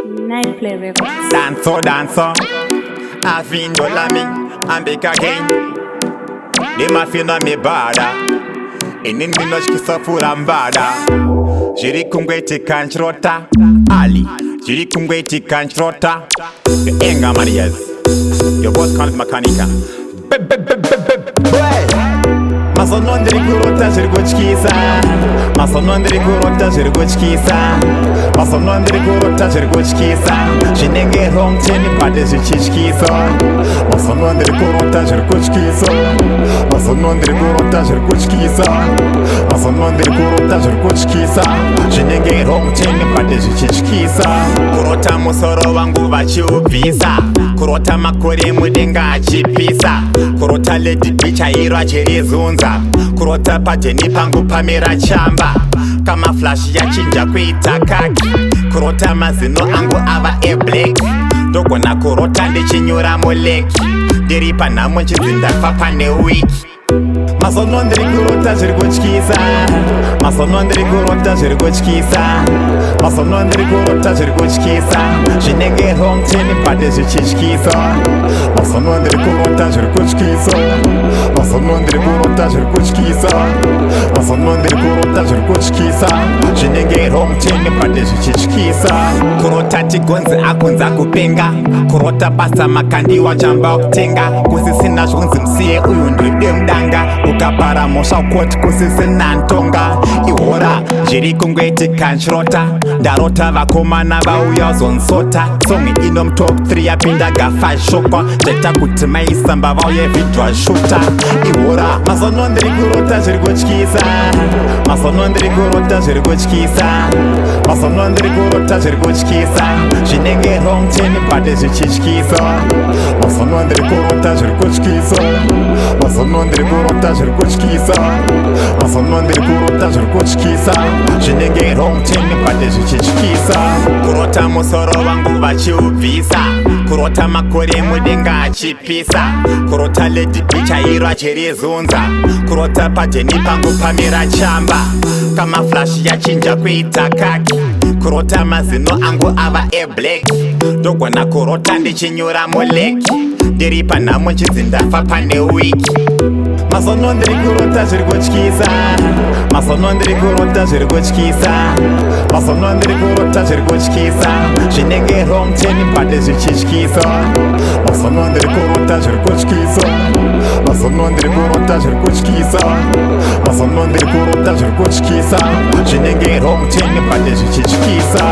Night Play Records. Dancer, I feel no lami, I'm back again. They ma feel no me bada, and in me no skisa furambada. Jiri kungweti kanchrota, Ali. Jiri kungweti kanchrota. The Enga Marias, your boss called Mechanica. Masono Ndikurota Zirgochkisa. Masono Ndikurota Zirgochkisa. Masono Ndikurota Zirgochkisa. Shinenge home teni pade zichishkisa. Masono Ndikurota Zirgochkisa. Masono Ndikurota Zirgochkisa. Masono Ndikurota Zirgochkisa. Shinenge home teni pade zichishkisa. Kurota musoro wangu vachiubvisa. Kurota makore mudenga achipisa. Kurota lady bitch airwa cherizunza. Kurota pateni pangu pamera chamba. Kama flash yachinja kuita kaki. Kurota mazino angu ava black. Ndogona kurota ndichinyura muleki. Ndiripa namo nchizindafa pane wiki. Masono Ndikurota Zirgochkisa. Masono Ndikurota Zirgochkisa. Masono Ndikurota Zirgochkisa. Shinenge home teni pade zichishkisa. Masono Ndikurota Zirgochkisa. Masono Ndikurota Zirgochkisa. Masono Ndikurota Zirgochkisa. Shinenge home teni pade zichishkisa. Kurota chigonzi akunza kupenga. Kurota basa makandi wajamba kutenga. Kusisina shunzi msiye uyu ndwide mdanga. Ukapara mosha ukoti kusisina ntonga. Ihora jiri kungweti kanchrota. Ndarota vakomana vauya zonsota. Songi inom top 3 yapinda gafa shokwa. Jeta kuti maisamba vauye vidwa shuta. Ihora masono Ndikurota Zirgochkisa. Masono Ndikurota Zirgochkisa. Masono Ndikurota Zirgochkisa. Shinenge home teni pade zichishkisa. Masono Ndikurota Zirgochkisa. Masono Ndikurota Zirgochkisa. Masono Ndikurota Zirgochkisa. Shinenge home teni pade zichishkisa. Kurota musoro wangu vachiubvisa. Kurota makore mudenga achipisa. Kurota lady bitch airwa cherizunza. Kurota pateni pangu pamera chamba. Kama flash yachinja kuita kaki. Kurota mazino angu ava black. Ndogona kurota ndichinyura muleki. Ndiripa namo nchizindafa pane wiki. Masono Ndikurota Zirgochkisa. Masono Ndikurota Zirgochkisa. Masono Ndikurota Zirgochkisa. Shinenge home teni pade zichishkisa. Masono Ndikurota Zirgochkisa. Masono Ndikurota Zirgochkisa. Masono Ndikurota Zirgochkisa. Shinenge home teni pade zichishkisa.